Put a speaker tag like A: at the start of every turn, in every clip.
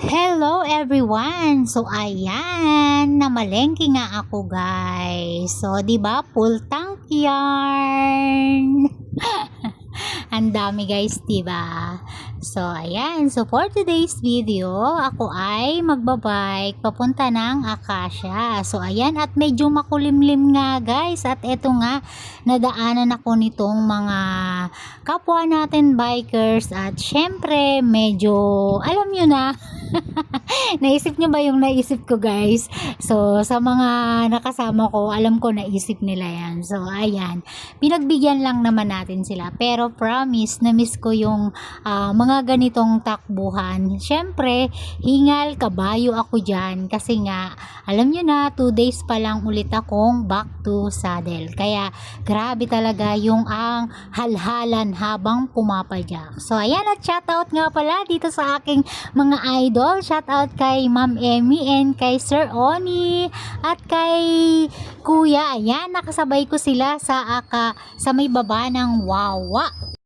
A: Hello everyone! So ayan, namalengke nga ako guys. So 'di ba, full tank yarn. Ang dami guys, 'di ba? So ayan, so for today's video, ako ay magbabike papunta ng Acacia. So ayan, at medyo makulimlim nga guys, at eto nga, nadaanan ako nitong mga kapwa natin bikers, at syempre medyo alam nyo na. Naisip nyo ba yung naisip ko guys? So sa mga nakasama ko, alam ko naisip nila yan. So ayan, pinagbigyan lang naman natin sila, pero promise na miss ko yung mga ganitong takbuhan. Syempre hingal kabayo ako dyan, kasi nga alam nyo na, 2 days pa lang ulit akong back to saddle, kaya grabe talaga yung ang halhalan habang pumapadyak. So ayan, at shoutout nga pala dito sa aking mga idol. Shoutout kay Ma'am Emmy and kay Sir Oni at kay Kuya. Ayan, nakasabay ko sila sa may baba ng Wawa.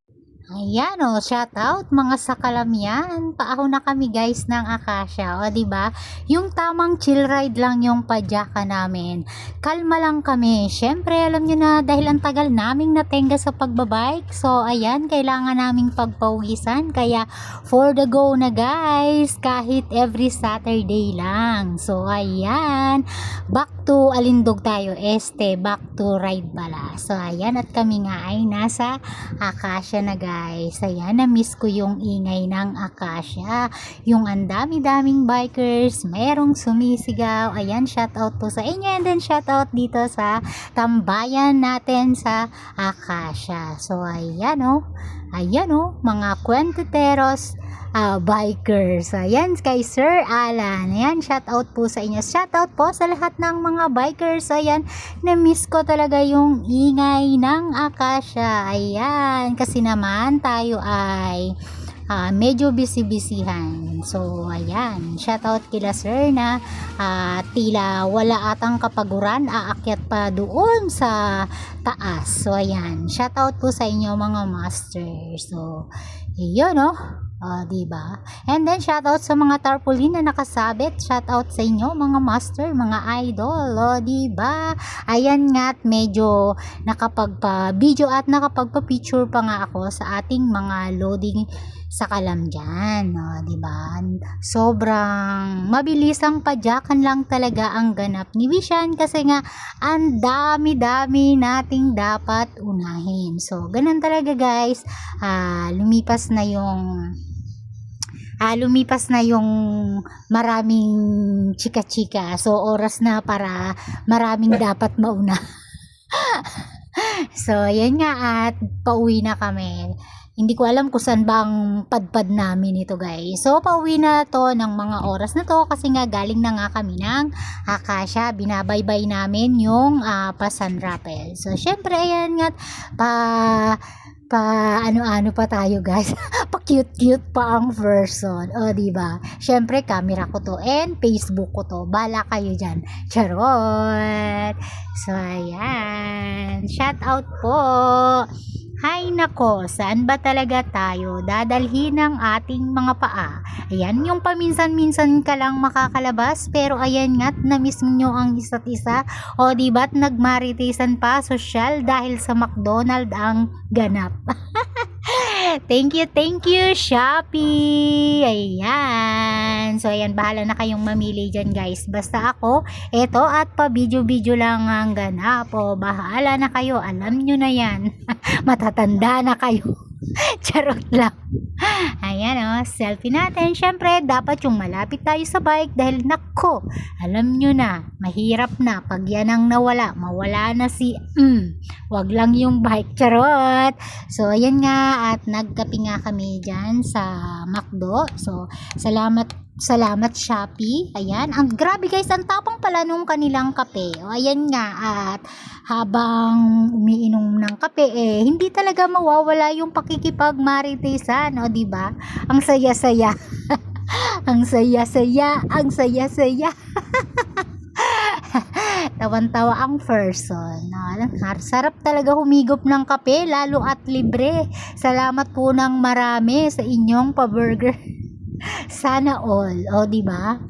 A: Ayan shout out mga sakalam yan. Paahon na kami guys ng Acacia. O diba? Yung tamang chill ride lang yung padyaka namin. Kalma lang kami. Syempre alam nyo na, dahil ang tagal naming natenga sa pagbabike. So ayan, kailangan naming pagpawisan. Kaya for the go na guys. Kahit every Saturday lang. So ayan, back to Alindog tayo. Back to ride pala. So ayan, at kami nga ay nasa Acacia na guys. Ayan, na-miss ko yung ingay ng Acacia. Yung ang dami-daming bikers, merong sumisigaw. Ayan, shout out po sa inyo, and then shout out dito sa tambayan natin sa Acacia. So ayan mga kwentuteros, bikers. Ayan, kay Sir Alan. Ayan, shout out po sa inyo. Shout out po sa lahat ng mga bikers. Ayan, na-miss ko talaga yung ingay ng Acacia. Ayan, kasi naman tayo ay medyo busy-busyhan. So ayan, shout out kila Sir na tila wala atang kapaguran, aakyat pa doon sa taas. So ayan, shout out po sa inyo mga master. So yun diba? And then shout out sa mga tarpaulin na nakasabit. Shout out sa inyo mga master, mga idol. Diba? Ayan nga, at medyo nakapagpa-video at nakapagpa-picture pa nga ako sa ating mga loading sa kalam dyan. Diba? Sobrang mabilis ang padyakan lang talaga ang ganap ni Vishan, kasi nga ang dami-dami nating dapat unahin. So ganun talaga guys. Lumipas na yung maraming chika-chika. So oras na para maraming dapat mauna. So yan nga, at pauwi na kami. Hindi ko alam kung saan bang padpad namin ito guys. So pauwi na to ng mga oras na to, kasi nga galing na nga kami ng Acacia. Binabaybay namin yung Pasan Rappel. So syempre ayan nga, ano-ano pa tayo guys. Pa cute pa ang version. Diba? Syempre camera ko to and Facebook ko to. Bala kayo dyan. Charot. So ayan, shout out po. Hay nako, saan ba talaga tayo dadalhin ng ating mga paa? Ayan, yung paminsan-minsan ka lang makakalabas, pero ayan nga't na-miss nyo ang isa't isa. Diba't nagmaritisan pa sosyal dahil sa McDonald ang ganap. Thank you Shopee. Ayan, so ayan, bahala na kayong mamili dyan guys, basta ako eto at pa video lang ang ganap. Bahala na kayo, alam nyo na yan. Matatanda na kayo. Charot lang. Ayan selfie natin. Syempre dapat yung malapit tayo sa bike, dahil nako, alam nyo na, mahirap na pag yan ang mawala na si wag lang yung bike. Charot. So ayan nga, at nagkape nga kami dyan sa McDo. So salamat Shopee. Ayan, ang grabe guys, ang tapang pala nung kanilang kape. Ayan nga, at habang umiinom ng kape, hindi talaga mawawala yung pakikipagmaritisan. Diba? Ang saya-saya. Ang saya-saya. Tawan-tawa ang person. Sarap talaga humigop ng kape, lalo at libre. Salamat po ng marami sa inyong pa-burger. Sana all. O, di ba?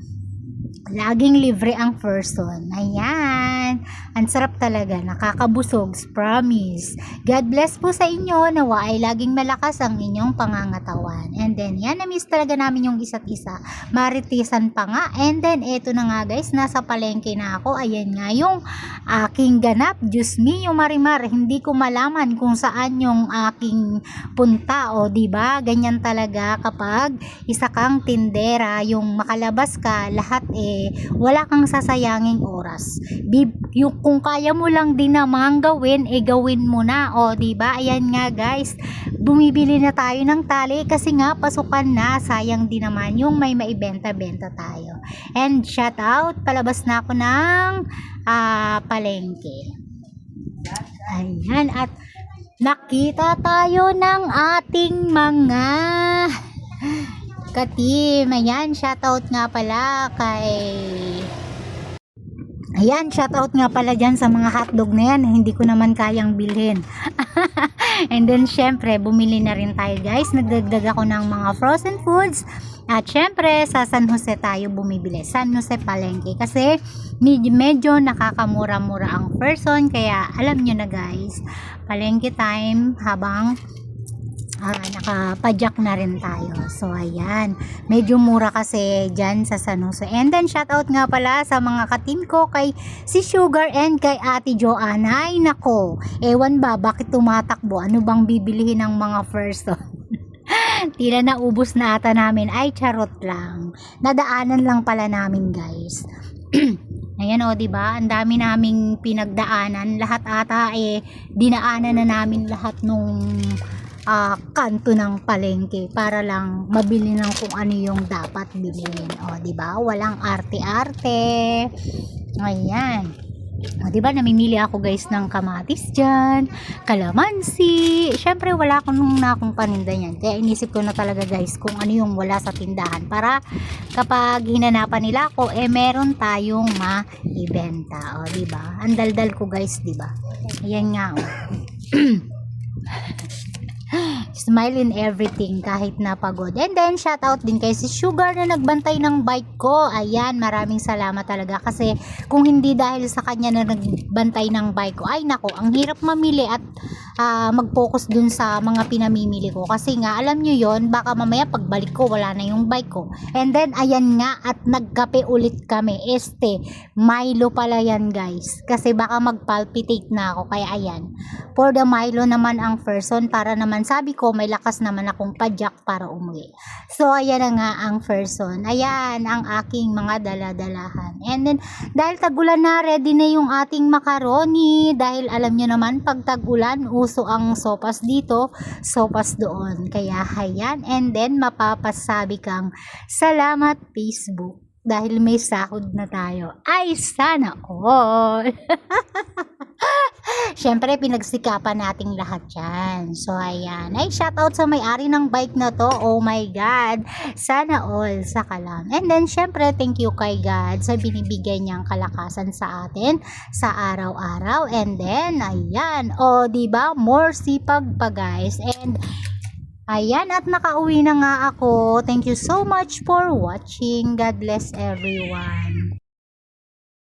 A: Laging libre ang person. Ayan. Ang sarap talaga. Nakakabusog. Promise. God bless po sa inyo. Nawa ay laging malakas ang inyong pangangatawan. And then, yan. Na-miss talaga namin yung isa't isa. Maritisan pa nga. And then, eto na nga guys. Nasa palengke na ako. Ayan nga yung aking ganap. Diyos me, yung marimar. Hindi ko malaman kung saan yung aking punta. O, diba? Ganyan talaga kapag isa kang tindera. Yung makalabas ka, lahat wala kang sasayanging oras. Kung kaya mo lang din namang gawin, gawin mo na. O, diba? Ayan nga guys, bumibili na tayo ng tali kasi nga pasukan na. Sayang din naman yung may maibenta-benta tayo. And shout out, palabas na ako ng palengke. Ayan, at nakita tayo ng ating mga ka-team. Ayan, shoutout nga pala kay... Ayan, shoutout nga pala dyan sa mga hotdog na yan. Hindi ko naman kayang bilhin. And then, syempre, bumili na rin tayo guys. Nagdagdag ako ng mga frozen foods. At syempre, sa San Jose tayo bumibili. San Jose Palengke. Kasi, medyo nakakamura-mura ang person. Kaya, alam nyo na guys, palengke time habang nakapadyak na rin tayo. So, ayan. Medyo mura kasi dyan sa San Jose. And then, shoutout nga pala sa mga ka-team ko kay si Sugar and kay Ate Joanna. Ay, nako. Ewan ba, bakit tumatakbo? Ano bang bibilihin ng mga person? Tila naubos na ata namin. Ay, charot lang. Nadaanan lang pala namin, guys. Ayan o, diba? Ang dami naming pinagdaanan. Lahat ata dinaanan na namin lahat nung kanto ng palengke para lang mabili ng kung ano yung dapat bilhin. O, diba? Walang arte-arte. Ayan. O, diba? Namimili ako guys ng kamatis dyan, kalamansi. Syempre, wala akong paninda yan. Kaya inisip ko na talaga guys kung ano yung wala sa tindahan para kapag hinanapan nila ako, meron tayong ma-ibenta. O, diba? Ang daldal ko guys, diba? Ayan nga, o. Smile in everything kahit napagod. And then shout out din kay si Sugar na nagbantay ng bike ko. Ayan, maraming salamat talaga kasi kung hindi dahil sa kanya na nagbantay ng bike ko, ay nako, ang hirap mamili at mag-focus dun sa mga pinamimili ko kasi nga alam nyo yon, baka mamaya pagbalik ko wala na yung bike ko. And then ayan nga, at nagkape ulit kami. Milo pala yan guys kasi baka mag-palpitate na ako. Kaya ayan, for the Milo naman ang person para naman sabi ko may lakas naman akong padyak para umuwi. So ayan na nga ang person. Ayan ang aking mga dala-dalahan. And then dahil tag-ulan na, ready na yung ating macaroni. Dahil alam nyo naman pag tag-ulan, uso ang sopas dito, sopas doon. Kaya ayan, and then mapapasabi kang salamat Facebook dahil may sahod na tayo. Ay sana all. Syempre, pinagsikapan nating lahat yan. So, ayan. Ay, shoutout sa may-ari ng bike na to. Oh my God. Sana all sa kalam. And then, syempre, thank you kay God sa binibigay niyang kalakasan sa atin sa araw-araw. And then, ayan. O, diba? More sipag pa, guys. And, ayan. At nakauwi na nga ako. Thank you so much for watching. God bless everyone.